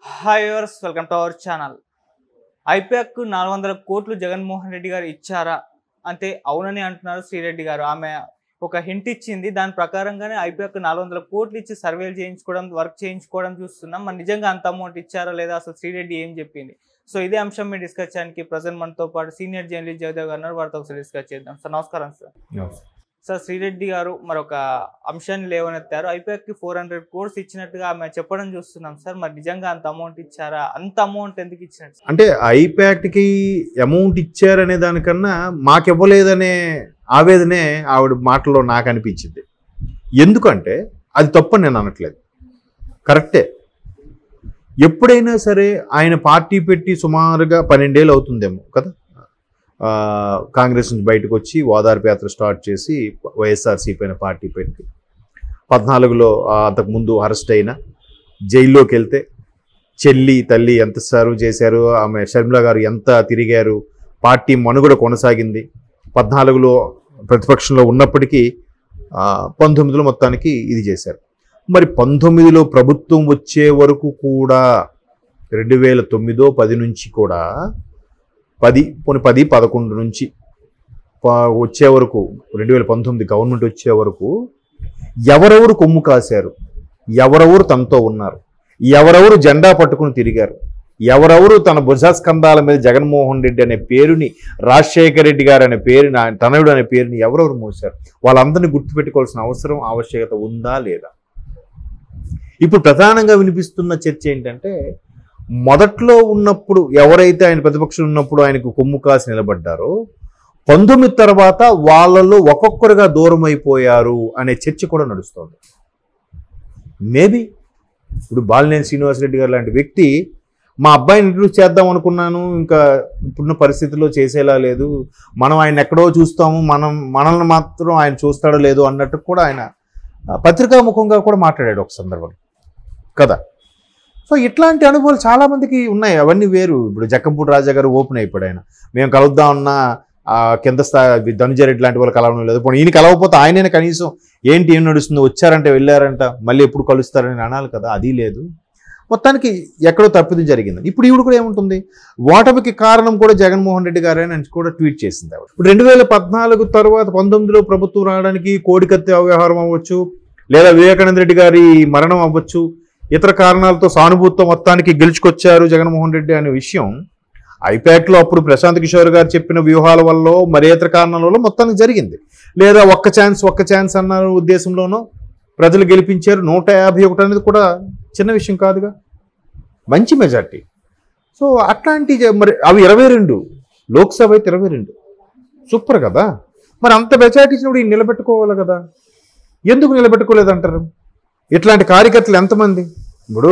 Hi viewers, welcome to our channel. IPAC 400 కోట్లు జగన్మోహన్ రెడ్డి గారు ఇచ్చారా అంటే అవునని అంటున్నారు శ్రీరెడ్డి గారు. ఆమె ఒక హింట్ ఇచ్చింది. దాని ప్రకారంగానే ఐపాక్ 400 కోట్లు ఇచ్చి సర్వేలు చేయించుకోవడం, వర్క్ చేయించుకోవడం చూస్తున్నాం. మరి నిజంగా అంత అమౌంట్ ఇచ్చారా లేదా, అసలు శ్రీరెడ్డి ఏం చెప్పింది? సో ఇదే అంశం మీద డిస్కస్ చేయడానికి ప్రజెంట్ మనతో పాటు సీనియర్ జర్నలిస్ట్ జగదేవ్ గారు ఉన్నారు. వారితో ఒకసారి డిస్కస్ చేద్దాం. సార్ నమస్కారం. సార్ శ్రీరెడ్డి గారు మరొక అంశాన్ని లేవనెత్తారు. ఐపాక్కి 400 crores ఇచ్చినట్టుగా ఆమె చెప్పడం చూస్తున్నాం సార్. మరి నిజంగా అంత అమౌంట్ ఇచ్చారా? అంత అమౌంట్ ఎందుకు ఇచ్చినట్టు? అంటే ఐపాక్కి అమౌంట్ ఇచ్చారనే దానికన్నా మాకు ఇవ్వలేదనే ఆవేదనే ఆవిడ మాటల్లో నాకు అనిపించింది. ఎందుకంటే అది తప్పని నేను అనట్లేదు, కరెక్టే. ఎప్పుడైనా సరే ఆయన పార్టీ పెట్టి సుమారుగా 12 ఏళ్ళు అవుతుందేమో కదా, కాంగ్రెస్ నుంచి బయటకు వచ్చి ఓదార్పు యాత్ర స్టార్ట్ చేసి వైఎస్ఆర్సీపీ పైన పార్టీ పెట్టి 14లో అంతకుముందు అరెస్ట్ అయిన జైల్లోకి వెళ్తే చెల్లి తల్లి ఎంత సర్వ్ చేశారు, ఆమె షర్మిల గారు ఎంత తిరిగారు, పార్టీ మనుగడ కొనసాగింది. 14లో ప్రతిపక్షంలో ఉన్నప్పటికీ 19లో మొత్తానికి ఇది చేశారు. మరి 19లో ప్రభుత్వం వచ్చే వరకు కూడా 2009-10 నుంచి కూడా 10-11 నుంచి వచ్చే వరకు 2019 గవర్నమెంట్ వచ్చే వరకు ఎవరెవరు కొమ్ము కాశారు, ఎవరెవరు తనతో ఉన్నారు, ఎవరెవరు జెండా పట్టుకుని తిరిగారు, ఎవరెవరు తన భుజస్కంధాల మీద జగన్మోహన్ రెడ్డి అనే పేరుని, రాజశేఖర రెడ్డి గారు అనే పేరుని, తనయుడు అనే పేరుని ఎవరెవరు మోసారు, వాళ్ళందరినీ గుర్తుపెట్టుకోవాల్సిన అవసరం ఆవశ్యకత ఉందా లేదా? ఇప్పుడు ప్రధానంగా వినిపిస్తున్న చర్చ ఏంటంటే, మొదట్లో ఉన్నప్పుడు ఎవరైతే ఆయన ప్రతిపక్షం ఉన్నప్పుడు ఆయనకు కొమ్ము కాసి నిలబడ్డారో 19 తర్వాత వాళ్ళలో ఒక్కొక్కరుగా దూరం అయిపోయారు అనే చర్చ కూడా నడుస్తుంది. మేబీ ఇప్పుడు బాలినేని శ్రీనివాసరెడ్డి గారు లాంటి వ్యక్తి, మా అబ్బాయిని ఇంట్రడ్యూస్ చేద్దాం అనుకున్నాను, ఇంకా ఇప్పుడున్న పరిస్థితుల్లో చేసేలా లేదు, మనం ఆయన ఎక్కడో చూస్తాము, మనల్ని మాత్రం ఆయన చూస్తాడో లేదో అన్నట్టు కూడా ఆయన పత్రికాముఖంగా కూడా మాట్లాడాడు ఒక సందర్భం కదా. సో ఇట్లాంటి అనుభవాలు చాలామందికి ఉన్నాయి. అవన్నీ వేరు. ఇప్పుడు జక్కంపూడి రాజా గారు ఓపెన్ అయిపోయాడు. ఆయన మేము కలుద్దాం అన్న కింద స్థాయి ధనుంజయరెడ్డి లాంటి వాళ్ళు కలవడం లేదు. ఇప్పుడు ఈయన కలవకపోతే ఆయనైనా కనీసం ఏంటి ఏం నడుస్తుందో, వచ్చారంటే వెళ్ళారంట, మళ్ళీ ఎప్పుడు కలుస్తారని అనాలి కదా, అది లేదు. మొత్తానికి ఎక్కడో తప్పిదం జరిగింది. ఇప్పుడు ఈవిడ కూడా ఏముంటుంది, ఓటమికి కారణం కూడా జగన్మోహన్ రెడ్డి గారే అని కూడా ట్వీట్ చేసింది ఆవిడ. ఇప్పుడు 2014 తర్వాత 19లో ప్రభుత్వం రావడానికి కోడికత్తి వ్యవహారం అవ్వచ్చు, లేదా వివేకానంద రెడ్డి గారి మరణం అవ్వచ్చు, ఇతర కారణాలతో సానుభూతితో మొత్తానికి గెలుచుకొచ్చారు జగన్మోహన్ రెడ్డి అనే విషయం ఐపాక్లో అప్పుడు ప్రశాంత్ కిషోర్ గారు చెప్పిన వ్యూహాల వల్ల మరే ఇతర కారణాల వల్ల మొత్తానికి జరిగింది. లేదా ఒక్క ఛాన్స్ అన్న ఉద్దేశంలోనూ ప్రజలు గెలిపించారు. 151 అనేది కూడా చిన్న విషయం కాదుగా, మంచి మెజార్టీ. సో అట్లాంటి మరి అవి 22, లోక్సభ అయితే 22, సూపర్ కదా. మరి అంత మెజార్టీ ఇచ్చినప్పుడు ఈయన నిలబెట్టుకోవాలి కదా, ఎందుకు నిలబెట్టుకోలేదంటారు? ఇట్లాంటి కార్యకర్తలు ఎంతమంది? ఇప్పుడు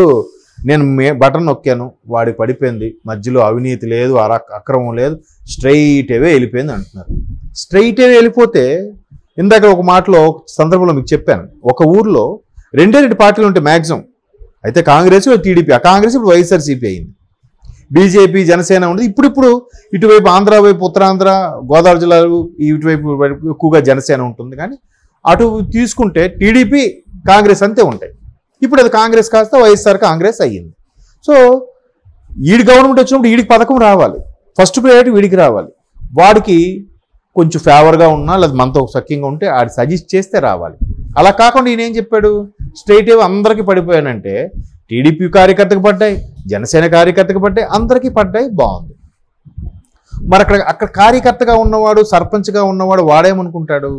నేను బటన్ నొక్కాను, వాడికి పడిపోయింది, మధ్యలో అవినీతి లేదు, అక్రమం లేదు, స్ట్రైట్ అవే వెళ్ళిపోయింది అంటున్నారు. స్ట్రైట్ అవే వెళ్ళిపోతే, ఇందాక ఒక మాటలో సందర్భంలో మీకు చెప్పాను, ఒక ఊర్లో 2 పార్టీలు ఉంటాయి మ్యాక్సిమం. అయితే కాంగ్రెస్, టీడీపీ. ఆ కాంగ్రెస్ ఇప్పుడు వైఎస్ఆర్సీపీ అయింది, బీజేపీ, జనసేన ఉండదు. ఇప్పుడు ఇటువైపు ఆంధ్ర వైపు, ఉత్తరాంధ్ర, గోదావరి జిల్లాలు ఇటువైపు ఎక్కువగా జనసేన ఉంటుంది. కానీ అటు తీసుకుంటే టీడీపీ, కాంగ్రెస్ అంతే ఉంటాయి. ఇప్పుడు అది కాంగ్రెస్ కాస్త వైఎస్ఆర్ కాంగ్రెస్ అయ్యింది. సో వీడి గవర్నమెంట్ వచ్చినప్పుడు వీడికి పథకం రావాలి, ఫస్ట్ ప్రయారిటీ వీడికి రావాలి. వాడికి కొంచెం ఫేవర్గా ఉన్నా లేదా మనతో సఖ్యంగా ఉంటే ఆడి సజెస్ట్ చేస్తే రావాలి. అలా కాకుండా ఈయన ఏం చెప్పాడు, స్ట్రైట్ అవే అందరికీ పడిపోయానంటే టీడీపీ కార్యకర్తకు పడ్డాయి, జనసేన కార్యకర్తకు పడ్డాయి, అందరికీ పడ్డాయి, బాగుంది. మరి అక్కడ కార్యకర్తగా ఉన్నవాడు, సర్పంచ్గా ఉన్నవాడు వాడేమనుకుంటాడు,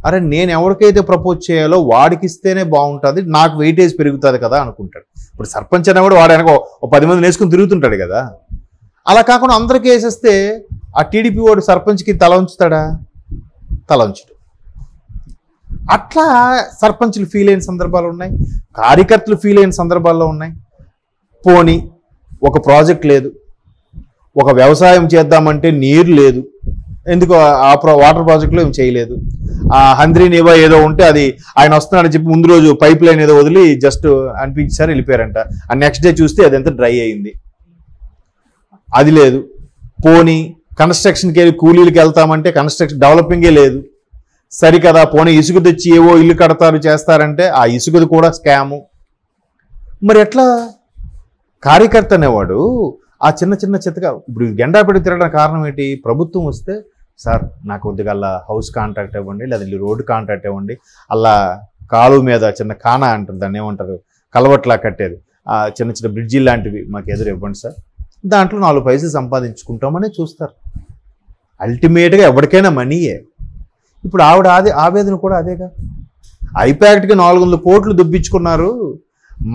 అరే నేను ఎవరికైతే ప్రపోజ్ చేయాలో వాడికి ఇస్తేనే బాగుంటుంది, నాకు వెయిటేజ్ పెరుగుతుంది కదా అనుకుంటాడు. ఇప్పుడు సర్పంచ్ అయినా కూడా వాడు వెనక 10 మందిని వేసుకుని తిరుగుతుంటాడు కదా. అలా కాకుండా అందరికీ వేసేస్తే ఆ టీడీపీ వాడు సర్పంచ్కి తల ఉంచుతాడా? తల ఉంచుడు. అట్లా సర్పంచ్లు ఫీల్ అయిన సందర్భాలు ఉన్నాయి, కార్యకర్తలు ఫీల్ అయిన సందర్భాల్లో ఉన్నాయి. పోనీ ఒక ప్రాజెక్ట్ లేదు, ఒక వ్యవసాయం చేద్దామంటే నీరు లేదు, ఎందుకు ఆ వాటర్ ప్రాజెక్టులో ఏం చేయలేదు. ఆ హంద్రీ నేవా ఏదో ఉంటే అది ఆయన వస్తున్నాడని చెప్పి ముందు రోజు పైప్ లైన్ ఏదో వదిలి జస్ట్ అనిపించారు, వెళ్ళిపోయారంట. ఆ నెక్స్ట్ డే చూస్తే అదంతా డ్రై అయింది, అది లేదు. పోనీ కన్స్ట్రక్షన్కి వెళ్ళి కూలీలకి వెళ్తామంటే కన్స్ట్రక్షన్ డెవలపింగే లేదు. సరికదా, పోనీ ఇసుక తెచ్చి ఏవో ఇల్లు కడతారు చేస్తారంటే ఆ ఇసుకది కూడా స్కాము. మరి ఎట్లా కార్యకర్త అనేవాడు ఆ చిన్న చిన్న చెత్తగా ఇప్పుడు జెండా పెట్టి తిరగడానికి కారణం ఏంటి? ప్రభుత్వం వస్తే సార్ నాకు కొద్దిగా అలా హౌస్ కాంట్రాక్ట్ ఇవ్వండి, లేదా రోడ్డు కాంట్రాక్ట్ ఇవ్వండి, అలా కాలువ మీద చిన్న కానా అంటారు, దాన్ని ఏమంటారు, కలవట్లా కట్టేది, ఆ చిన్న చిన్న బ్రిడ్జి లాంటివి మాకు ఎదురు ఇవ్వండి సార్, దాంట్లో 4 పైసలు సంపాదించుకుంటామని చూస్తారు. అల్టిమేట్గా ఎవరికైనా మనీయే. ఇప్పుడు ఆవిడ ఆవేదన కూడా అదేగా. ఐపాక్ట్కి 400 కోట్లు దుబ్బించుకున్నారు,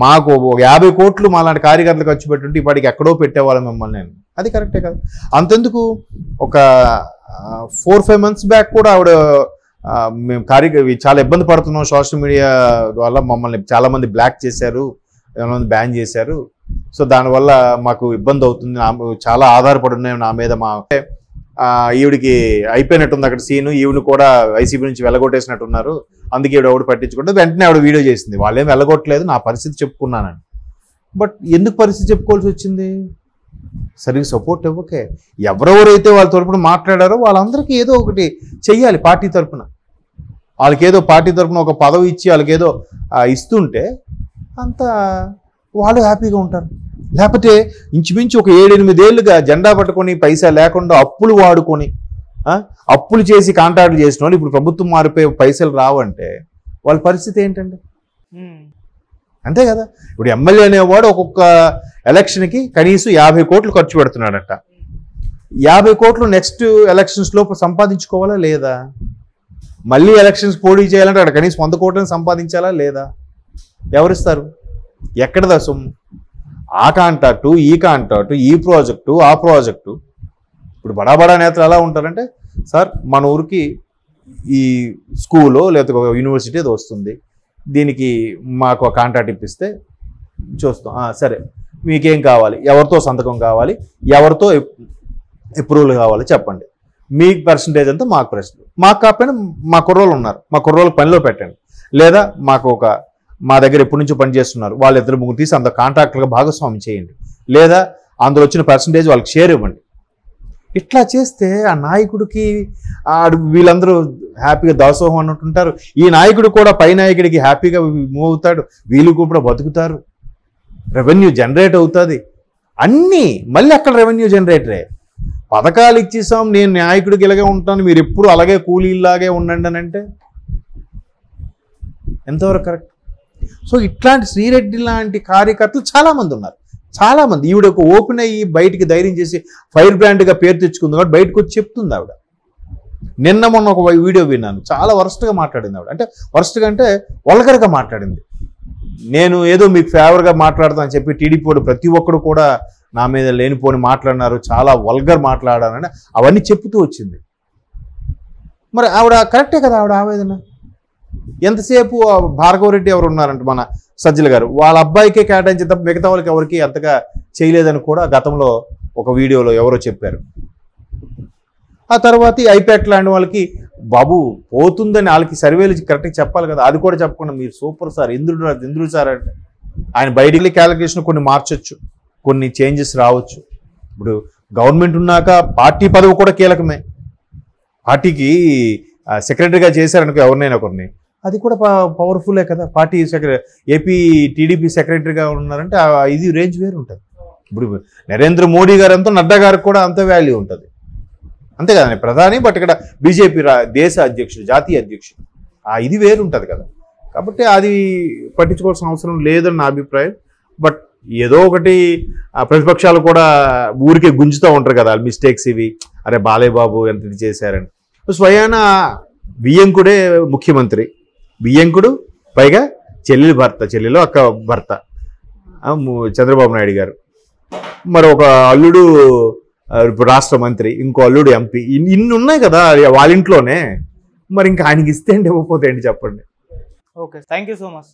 మాకు 50 కోట్లు మాలాంటి కార్యకర్తలు ఖర్చు పెట్టుంటే ఇప్పటికి ఎక్కడో పెట్టేవాళ్ళం మిమ్మల్ని నేను. అది కరెక్టే కదా. అంతెందుకు ఒక 4-5 months బ్యాక్ కూడా ఆవిడ మేము చాలా ఇబ్బంది పడుతున్నాం, సోషల్ మీడియా వల్ల మమ్మల్ని చాలామంది బ్లాక్ చేశారు, ఏమైనా బ్యాన్ చేశారు, సో దానివల్ల మాకు ఇబ్బంది అవుతుంది, చాలా ఆధారపడి ఉన్నాయి నా మీద, మా ఈవిడికి అయిపోయినట్టుంది అక్కడ సీను, ఈవిని కూడా వైసీపీ నుంచి వెళ్ళగొట్టేసినట్టున్నారు, అందుకే ఈవిడ ఎవడు పట్టించుకుంటే వెంటనే ఆవిడ వీడియో చేసింది, వాళ్ళేం వెళ్ళగొట్టలేదు, నా పరిస్థితి చెప్పుకున్నానని. బట్ ఎందుకు పరిస్థితి చెప్పుకోవాల్సి వచ్చింది? సరిగ్గా సపోర్ట్ ఇవ్వకే. ఎవరెవరైతే వాళ్ళ తరపున మాట్లాడారో వాళ్ళందరికీ ఏదో ఒకటి చెయ్యాలి పార్టీ తరపున. వాళ్ళకేదో పార్టీ తరపున ఒక పదవి ఇచ్చి వాళ్ళకేదో ఇస్తుంటే అంత వాళ్ళు హ్యాపీగా ఉంటారు. లేకపోతే ఇంచుమించు ఒక 7-8 ఏళ్ళుగా జెండా పట్టుకొని పైసా లేకుండా అప్పులు వాడుకొని అప్పులు చేసి కాంట్రాక్ట్లు చేసిన వాళ్ళు ఇప్పుడు ప్రభుత్వం మారిపోయి పైసలు రావంటే వాళ్ళ పరిస్థితి ఏంటండి? అంతే కదా. ఇప్పుడు ఎమ్మెల్యే అనేవాడు ఒక్కొక్క ఎలక్షన్కి కనీసం 50 కోట్లు ఖర్చు పెడుతున్నాడట. 50 కోట్లు నెక్స్ట్ ఎలక్షన్స్ లోపు సంపాదించుకోవాలా లేదా? మళ్ళీ ఎలక్షన్స్ పోటీ చేయాలంటే అక్కడ కనీసం 100 కోట్లను సంపాదించాలా లేదా? ఎవరిస్తారు? ఎక్కడదా సొమ్ము? ఆ కాంట్రాక్టు, ఈ కాంట్రాక్టు, ఈ ప్రాజెక్టు, ఆ ప్రాజెక్టు. ఇప్పుడు బడా నేతలు ఎలా ఉంటారంటే, సార్ మన ఊరికి ఈ స్కూలో లేకపోతే ఒక యూనివర్సిటీ అది వస్తుంది, దీనికి మాకు ఒక కాంట్రాక్ట్ ఇప్పిస్తే చూస్తాం, సరే మీకేం కావాలి, ఎవరితో సంతకం కావాలి, ఎవరితో అప్రూవల్ కావాలి చెప్పండి, మీ పర్సంటేజ్ అంతా మాకు పర్సెంటేజ్, మాకు కాకపోయినా మా కుర్రోళ్ళు ఉన్నారు, మా కుర్రోళ్ళకి పనిలో పెట్టండి, లేదా మాకు మా దగ్గర ఎప్పటి నుంచో పనిచేస్తున్నారు వాళ్ళిద్దరు ముగ్గురు తీసి అంత కాంట్రాక్టర్గా భాగస్వామి చేయండి, లేదా అందులో వచ్చిన పర్సంటేజ్ వాళ్ళకి షేర్ ఇవ్వండి. ఇట్లా చేస్తే ఆ నాయకుడికి వీళ్ళందరూ హ్యాపీగా దాసోహం అన్నట్టుంటారు. ఈ నాయకుడు కూడా పై నాయకుడికి హ్యాపీగా మూవ్ అవుతాడు, వీళ్ళు కూడా బతుకుతారు, రెవెన్యూ జనరేట్ అవుతుంది. అన్నీ మళ్ళీ అక్కడ రెవెన్యూ జనరేటరే. పథకాలు ఇచ్చేసాం, నేను నాయకుడికి ఇలాగే ఉంటాను, మీరు ఎప్పుడు అలాగే కూలీలాగే ఉండండి అని అంటే ఎంతవరకు కరెక్ట్? సో ఇట్లాంటి శ్రీరెడ్డి లాంటి కార్యకర్తలు చాలామంది ఉన్నారు, చాలామంది. ఈవిడ ఒక ఓపెన్ అయ్యి బయటికి ధైర్యం చేసి ఫైర్ బ్రాండ్గా పేరు తెచ్చుకుంది కాబట్టి బయటకు వచ్చి చెప్తుంది ఆవిడ. నిన్న మొన్న ఒక వీడియో విన్నాను, చాలా వరస్ట్గా మాట్లాడింది ఆవిడ. అంటే వరస్ట్గా అంటే వల్గర్గా మాట్లాడింది. నేను ఏదో మీకు ఫేవర్గా మాట్లాడతాను అని చెప్పి టీడీపీ వాడు ప్రతి ఒక్కడు కూడా నా మీద లేనిపోని మాట్లాడినారు, చాలా వల్గర్ మాట్లాడానని అవన్నీ చెప్తూ వచ్చింది. మరి ఆవిడ కరెక్టే కదా ఆవిడ ఆవేదన. ఎంతసేపు భార్గవరెడ్డి ఎవరు ఉన్నారంటే మన సజ్జల గారు, వాళ్ళ అబ్బాయికే కేటాయించి తప్ప మిగతా వాళ్ళకి ఎవరికి అంతగా చేయలేదని కూడా గతంలో ఒక వీడియోలో ఎవరో చెప్పారు. ఆ తర్వాత ఈ ఐపాక్ లాంటి వాళ్ళకి బాబు పోతుందని వాళ్ళకి సర్వేలు కరెక్ట్గా చెప్పాలి కదా, అది కూడా చెప్పకుండా మీరు సూపర్ సార్, ఇంద్రుడు సార్ అంటే ఆయన బయటికి క్యాలిక్యులేషన్ కొన్ని మార్చొచ్చు, కొన్ని చేంజెస్ రావచ్చు. ఇప్పుడు గవర్నమెంట్ ఉన్నాక పార్టీ పదవి కూడా కీలకమే. పార్టీకి సెక్రటరీగా చేశారనుకో ఎవరినైనా ఒకరిని, అది కూడా పవర్ఫుల్లే కదా. పార్టీ ఏపీ టీడీపీ సెక్రటరీగా ఉన్నారంటే ఇది రేంజ్ వేరు ఉంటుంది. ఇప్పుడు నరేంద్ర మోడీ గారు అంతా నడ్డా గారికి కూడా అంత వాల్యూ ఉంటుంది, అంతే కదండి ప్రధాని. బట్ ఇక్కడ బీజేపీ దేశ అధ్యక్షుడు, జాతీయ అధ్యక్షుడు, ఇది వేరు ఉంటుంది కదా. కాబట్టి అది పట్టించుకోవాల్సిన అవసరం లేదని నా అభిప్రాయం. బట్ ఏదో ఒకటి ప్రతిపక్షాలు కూడా ఊరికే గుంజుతూ ఉంటారు కదా మిస్టేక్స్ ఇవి, అరే బాలయ్య బాబు ఎంత ఇది చేశారని. స్వయాన బియ్యంకుడే ముఖ్యమంత్రి, బియ్యంకుడు పైగా చెల్లెలో అక్క భర్త చంద్రబాబు నాయుడు గారు, మరి ఒక అల్లుడు రాష్ట్ర మంత్రి, ఇంకో అల్లుడు ఎంపీ, ఇన్ని ఉన్నాయి కదా వాళ్ళ ఇంట్లోనే. మరి ఇంకా ఆయనకి ఇస్తే ఏంటి ఇవ్వకపోతే ఏంటి చెప్పండి. Okay, thank you so much.